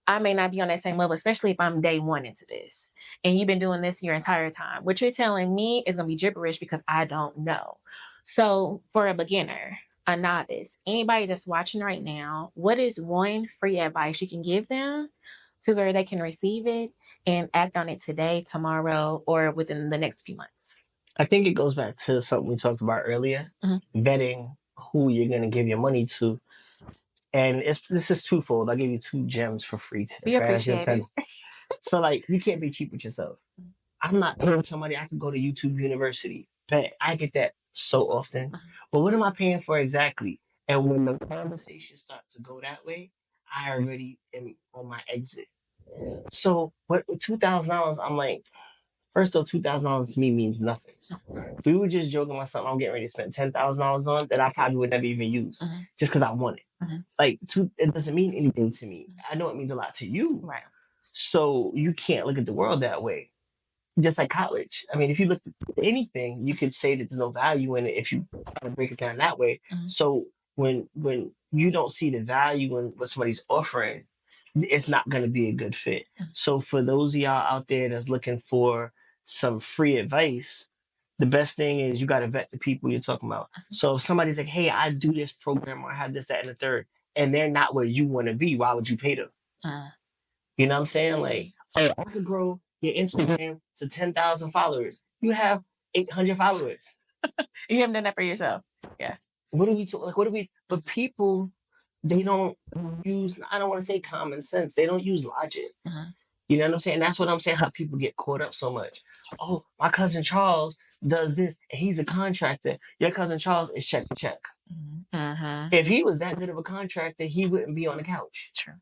I may not be on that same level, especially if I'm day one into this. And you've been doing this your entire time. What you're telling me is going to be gibberish because I don't know. So for a beginner, a novice, anybody that's watching right now, what is one free advice you can give them to where they can receive it and act on it today, tomorrow, or within the next few months? I think it goes back to something we talked about earlier, vetting who you're going to give your money to. And this is twofold. I'll give you 2 gems for free today. We appreciate it. So, like, you can't be cheap with yourself. I'm not paying somebody. I could go to YouTube University. But I get that so often. But what am I paying for exactly? And when the conversation starts to go that way, I already am on my exit. So, what $2,000? I'm like, first off, $2,000 to me means nothing. If we were just joking about something I'm getting ready to spend $10,000 on that I probably would never even use just because I want it. Like, it doesn't mean anything to me. I know it means a lot to you. Right. So you can't look at the world that way. Just like college. I mean, if you look at anything, you could say that there's no value in it if you kind of break it down that way. So when you don't see the value in what somebody's offering, it's not going to be a good fit. So for those of y'all out there that's looking for some free advice, the best thing is you got to vet the people you're talking about. So if somebody's like, hey, I do this program or I have this, that, and the third, and they're not where you want to be, why would you pay them? You know what I'm saying? Like, oh, I could grow your Instagram to 10,000 followers. You have 800 followers. You haven't done that for yourself. Yeah. What are we talking? But people, they don't use, I don't want to say common sense. They don't use logic. You know what I'm saying? That's what I'm saying, how people get caught up so much. Oh, my cousin Charles does this, and he's a contractor. Your cousin Charles is check to check. If he was that good of a contractor, he wouldn't be on the couch. True.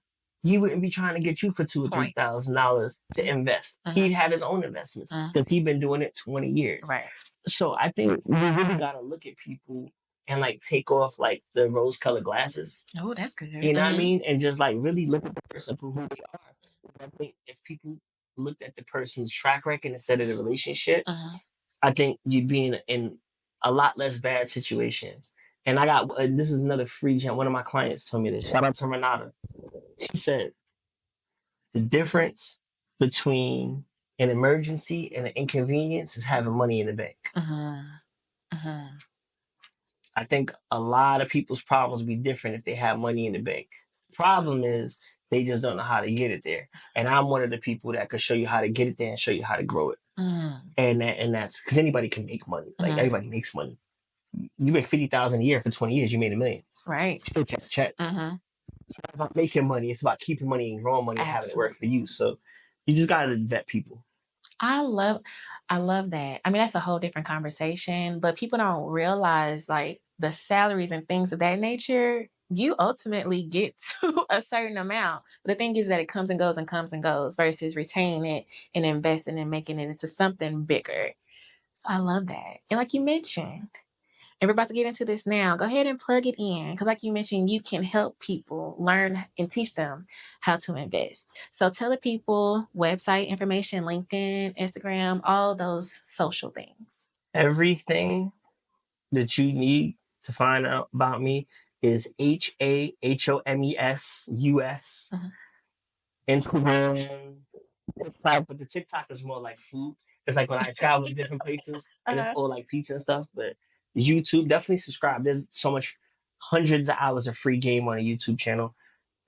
He wouldn't be trying to get you for $2,000 or $3,000 to invest. He'd have his own investments because he's been doing it 20 years. Right. So I think we really got to look at people and like take off like the rose-colored glasses. Oh, that's good. You know what I mean? And just like really look at the person for who they are. I think if people looked at the person's track record instead of the relationship, I think you'd be in a lot less bad situation. And I got, this is another free gem. One of my clients told me this. Shout out to Renata. She said, the difference between an emergency and an inconvenience is having money in the bank. I think a lot of people's problems would be different if they have money in the bank. The problem is they just don't know how to get it there. And I'm one of the people that could show you how to get it there and show you how to grow it. And that's because anybody can make money. Like everybody makes money. You make $50,000 a year for 20 years, you made $1 million. Right. Still check. It's not about making money. It's about keeping money and growing money and having it work for you. So you just got to vet people. I love that. I mean, that's a whole different conversation, but people don't realize like the salaries and things of that nature, you ultimately get to a certain amount. But the thing is that it comes and goes and comes and goes versus retaining it and investing and making it into something bigger. So I love that. And like you mentioned, and we're about to get into this now. Go ahead and plug it in. Because like you mentioned, you can help people learn and teach them how to invest. So tell the people website information, LinkedIn, Instagram, all those social things. Everything that you need to find out about me is HAHOMES Instagram, TikTok, but the TikTok is more like food. It's like when I travel to different places and it's all like pizza and stuff, but YouTube, definitely subscribe. There's so much, hundreds of hours of free game on a YouTube channel.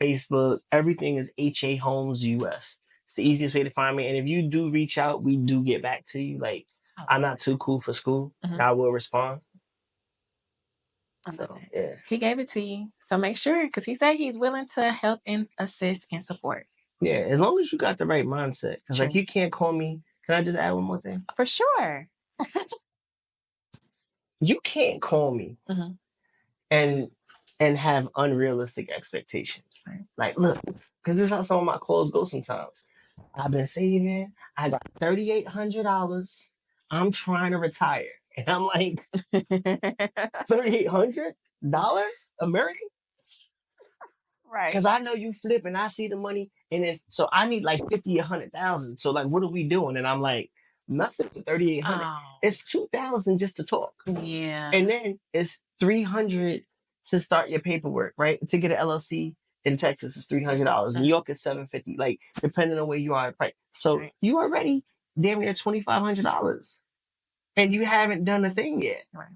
Facebook, everything is HA Homes US. It's the easiest way to find me. And if you do reach out, we do get back to you. Like, I'm not too cool for school. I will respond. So, yeah. He gave it to you. So make sure, because he said he's willing to help and assist and support. Yeah, as long as you got the right mindset. Because, like, you can't call me. Can I just add one more thing? For sure. You can't call me and have unrealistic expectations. Right. Like, look, because this is how some of my calls go sometimes. I've been saving. I got $3,800. I'm trying to retire. And I'm like, $3,800 American? Right. Because I know you flip and I see the money. And then, so I need like 50 or 100,000. So like, what are we doing? And I'm like, nothing for 3,800. Oh. It's 2,000 just to talk. Yeah. And then it's 300 to start your paperwork, right? To get an LLC in Texas is $300. New York is $750. Like depending on where you are, right? So you already damn near $2,500, and you haven't done a thing yet. Right.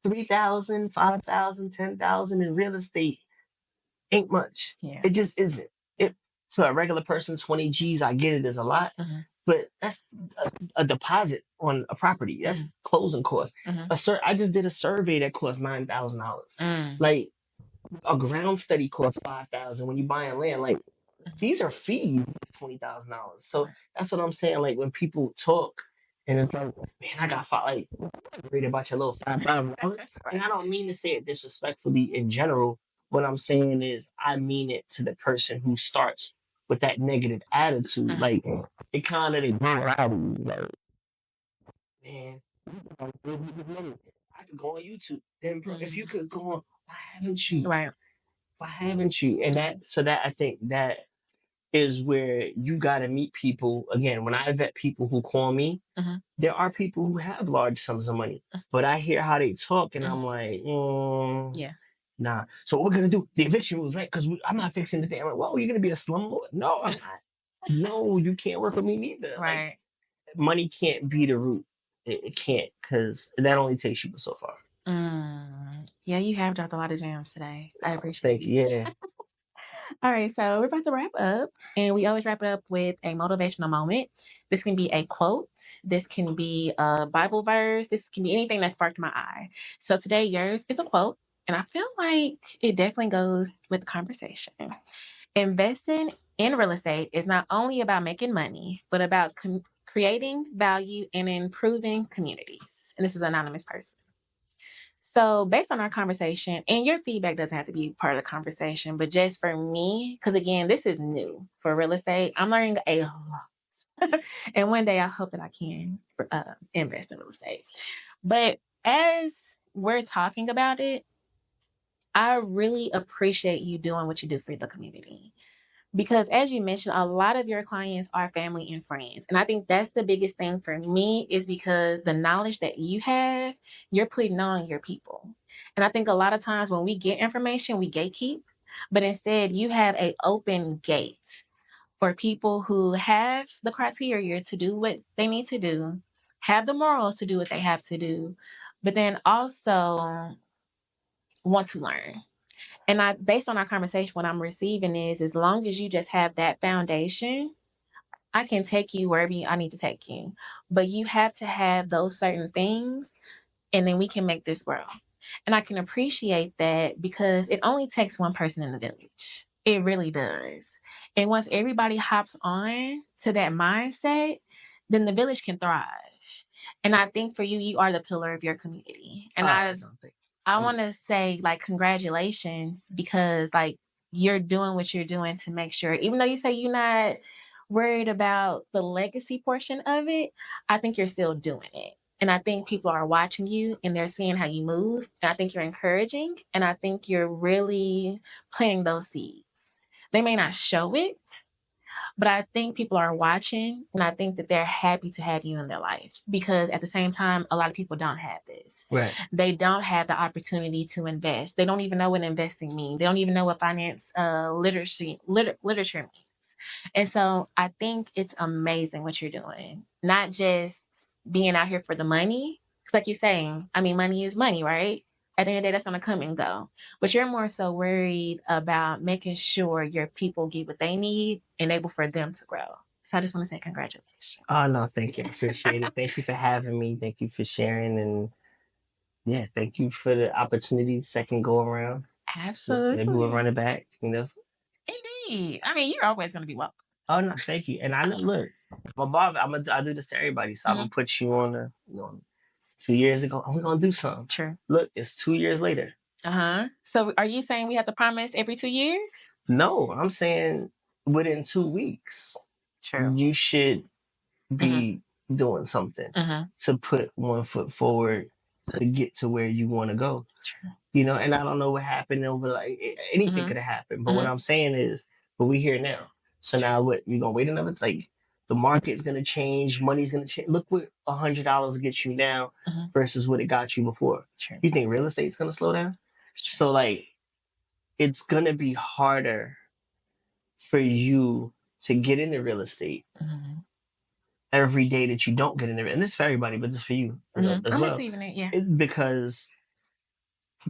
3,000, 5,000, 10,000 in real estate ain't much. Yeah. It just isn't. It to a regular person, 20 G's, I get it is a lot. but that's a deposit on a property. That's closing costs. I just did a survey that cost $9,000. Like a ground study costs $5,000 when you buying land. Like these are fees, $20,000. So that's what I'm saying. Like when people talk and it's like, man, I got five, like worried about your little $5,000. And I don't mean to say it disrespectfully in general. What I'm saying is I mean it to the person who starts with that negative attitude. Like it kind of they grow out of you. Like, man, I could go on YouTube. Then bro, if you could go on, why haven't you? Right. Why haven't you? And that I think that is where you got to meet people. Again, when I vet people who call me, there are people who have large sums of money, but I hear how they talk and I'm like, nah. So what we're going to do, the eviction rules, right? Because I'm not fixing the thing. I'm like, well, you're going to be a slumlord? No, I'm not. No, you can't work with me neither. Right. Like, money can't be the root. It can't, because that only takes you so far. Yeah, you have dropped a lot of gems today. I appreciate Thank you. Yeah. All right, so we're about to wrap up, and we always wrap it up with a motivational moment. This can be a quote. This can be a Bible verse. This can be anything that sparked my eye. So today, yours is a quote, and I feel like it definitely goes with the conversation. Investing in real estate is not only about making money, but about creating value and improving communities. And this is an anonymous person. So based on our conversation, and your feedback doesn't have to be part of the conversation, but just for me, because again, this is new for real estate. I'm learning a lot. And one day I hope that I can invest in real estate. But as we're talking about it, I really appreciate you doing what you do for the community. Because as you mentioned, a lot of your clients are family and friends. And I think that's the biggest thing for me is because the knowledge that you have, you're putting on your people. And I think a lot of times when we get information, we gatekeep, but instead you have an open gate for people who have the criteria to do what they need to do, have the morals to do what they have to do, but then also want to learn. And based on our conversation, what I'm receiving is as long as you just have that foundation, I can take you wherever I need to take you. But you have to have those certain things, and then we can make this grow. And I can appreciate that because it only takes one person in the village. It really does. And once everybody hops on to that mindset, then the village can thrive. And I think for you, you are the pillar of your community. And I want to say, like, congratulations because, like, you're doing what you're doing to make sure, even though you say you're not worried about the legacy portion of it, I think you're still doing it. And I think people are watching you and they're seeing how you move. And I think you're encouraging. And I think you're really planting those seeds. They may not show it, but I think people are watching, and I think that they're happy to have you in their life because at the same time, a lot of people don't have this. Right. They don't have the opportunity to invest. They don't even know what investing means. They don't even know what finance literature means. And so I think it's amazing what you're doing. Not just being out here for the money. Because like you're saying, I mean, money is money, right? At the end of the day, that's going to come and go. But you're more so worried about making sure your people get what they need and able for them to grow. So I just want to say congratulations. Oh, no, thank you. I appreciate it. Thank you for having me. Thank you for sharing. And yeah, thank you for the opportunity, second go around. Absolutely. Maybe we'll run it back, you know. Indeed. I mean, you're always going to be welcome. Oh, no, thank you. And I know, look, my Bob, I do this to everybody. So I'm going to put you on 2 years ago, we're going to do something. True. Look, it's 2 years later. So are you saying we have to promise every 2 years? No, I'm saying within 2 weeks, True. You should be doing something to put one foot forward to get to where you want to go. True. You know, and I don't know what happened over, like, anything could have happened. But what I'm saying is, but we're here now. So now what? We're going to wait another, like, the market's going to change. Money's going to change. Look what $100 gets you now versus what it got you before. True. You think real estate's going to slow down? So, like, it's going to be harder for you to get into real estate every day that you don't get into it. And this is for everybody, but this is for you as I'm well. receiving it, yeah. Because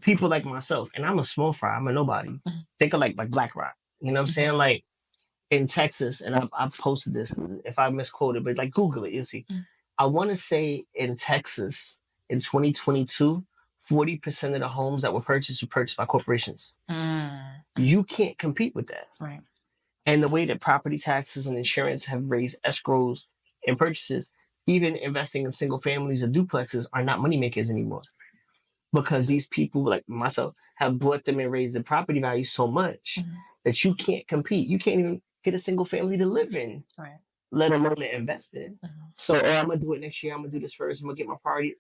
people like myself, and I'm a small fry, I'm a nobody. Think of like BlackRock. You know what I'm saying? Like, in Texas, and I posted this if I misquoted, but like Google it, you'll see. I want to say in Texas in 2022, 40% of the homes that were purchased by corporations. You can't compete with that. Right. And the way that property taxes and insurance have raised escrows and purchases, even investing in single families or duplexes are not moneymakers anymore. Because these people like myself have bought them and raised the property value so much that you can't compete. You can't even get a single family to live in, let alone to invest in. So I'm going to do it next year. I'm going to do this first. I'm going to get my property.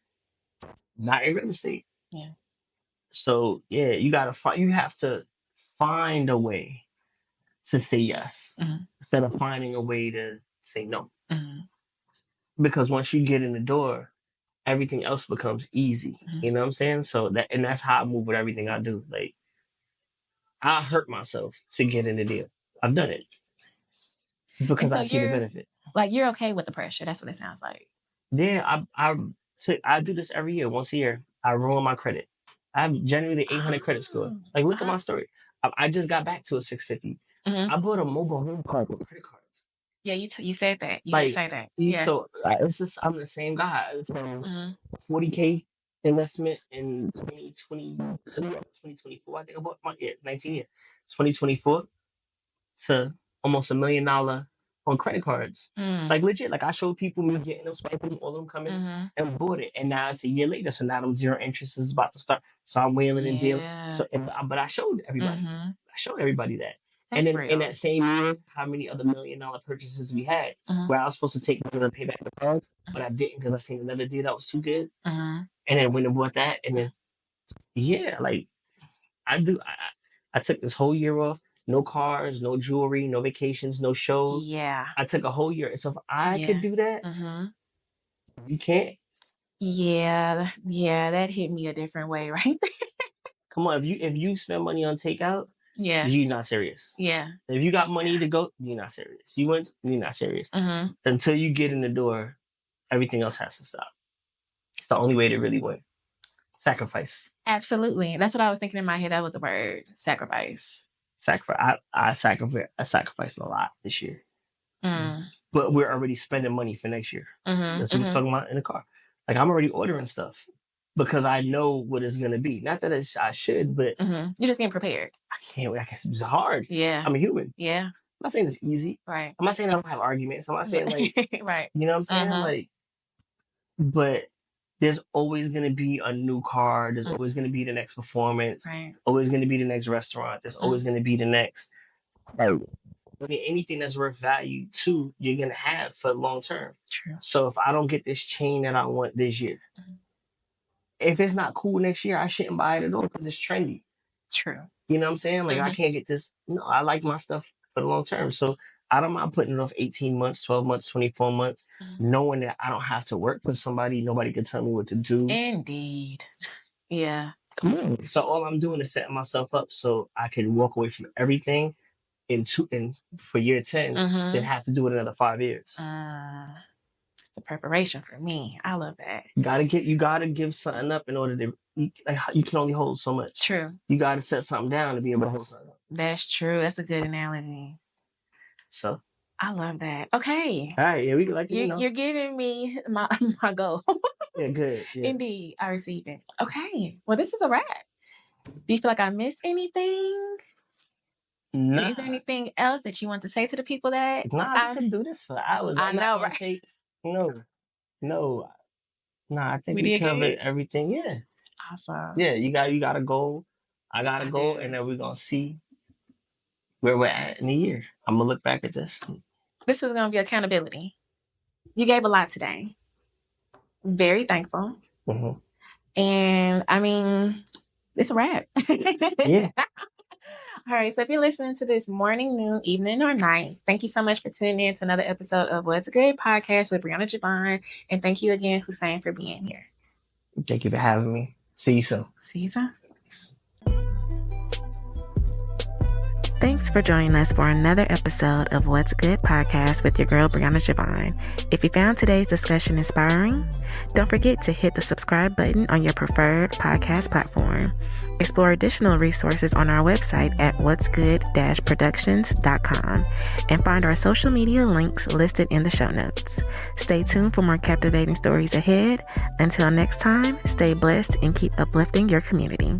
Not in real estate. Yeah. So yeah, you have to find a way to say yes instead of finding a way to say no. Because once you get in the door, everything else becomes easy. You know what I'm saying? So that's how I move with everything I do. Like, I hurt myself to get in the deal. I've done it because I see the benefit. Like, you're okay with the pressure. That's what it sounds like. Yeah, I do this every year. Once a year, I ruin my credit. I have generally 800 credit score. Like, look at my story. I just got back to a 650. I bought a mobile home park with credit cards. Yeah, you said that. You like, say that. Yeah. So it's just I'm the same guy. It's 40K investment in 2024. I think I bought 19 years. 2024 to almost $1 million on credit cards. Like, legit. Like, I showed people me getting them, swiping them, all of them coming and bought it. And now it's a year later. So now them zero interest is about to start. So I'm wheeling and dealing. So, but I showed everybody. I showed everybody that. That's and then real. In that same year, how many other $1 million purchases we had where I was supposed to take money and pay back the cards, but I didn't because I seen another deal that was too good. And then went and bought that. And then, like, I took this whole year off. No cars, no jewelry, no vacations, no shows. Yeah. I took a whole year. So if I could do that, you can't. Yeah, that hit me a different way right there. Come on, if you spend money on takeout, you're not serious. Yeah. If you got money to go, you're not serious. You're not serious. Until you get in the door, everything else has to stop. It's the only way to really win. Sacrifice. Absolutely. That's what I was thinking in my head. That was the word. Sacrifice. I sacrificed a lot this year. But we're already spending money for next year. That's what we're talking about in the car. Like, I'm already ordering stuff because I know what it's going to be. Not that I should, but you're just getting prepared. I can't wait. I guess it's hard. Yeah. I'm a human. Yeah. I'm not saying it's easy. Right. I'm not saying I don't have arguments. I'm not saying, like, right. You know what I'm saying? Like, but there's always going to be a new car. There's always going to be the next performance. Right. Always going to be the next restaurant. There's always going to be the next. I mean, anything that's worth value too, you're going to have for long term. True. So if I don't get this chain that I want this year, if it's not cool next year, I shouldn't buy it at all because it's trendy. True. You know what I'm saying? Like, I can't get this. No, I like my stuff for the long term. So I don't mind putting it off 18 months, 12 months, 24 months, knowing that I don't have to work for somebody. Nobody can tell me what to do. Indeed. Yeah. Come on. So all I'm doing is setting myself up so I can walk away from everything for year 10, then have to do it another 5 years. It's the preparation for me. I love that. You gotta give something up in order to, you can only hold so much. True. You gotta set something down to be able to hold something up. That's true. That's a good analogy. So I love that. Okay. All right. Yeah, we like You're giving me my goal. Yeah, good. Yeah. Indeed, I receive it. Okay. Well, this is a wrap. Do you feel like I missed anything? Nah. Is there anything else that you want to say to the people that? I can do this for hours. I know, right? No. I think we covered everything. Yeah. Awesome. Yeah, you got a goal. I got a goal, and then we're gonna see where we're at in a year. I'm gonna look back at this. This is gonna be accountability. You gave a lot today. Very thankful. And I mean, it's a wrap. Yeah. All right. So if you're listening to this morning, noon, evening, or night, thank you so much for tuning in to another episode of What's Good Podcast with Brianna Javon. And thank you again, Hussain, for being here. Thank you for having me. See you soon. See you soon. Thanks for joining us for another episode of What's Good Podcast with your girl, Brianna. If you found today's discussion inspiring, don't forget to hit the subscribe button on your preferred podcast platform. Explore additional resources on our website at whatsgood-productions.com and find our social media links listed in the show notes. Stay tuned for more captivating stories ahead. Until next time, stay blessed and keep uplifting your community.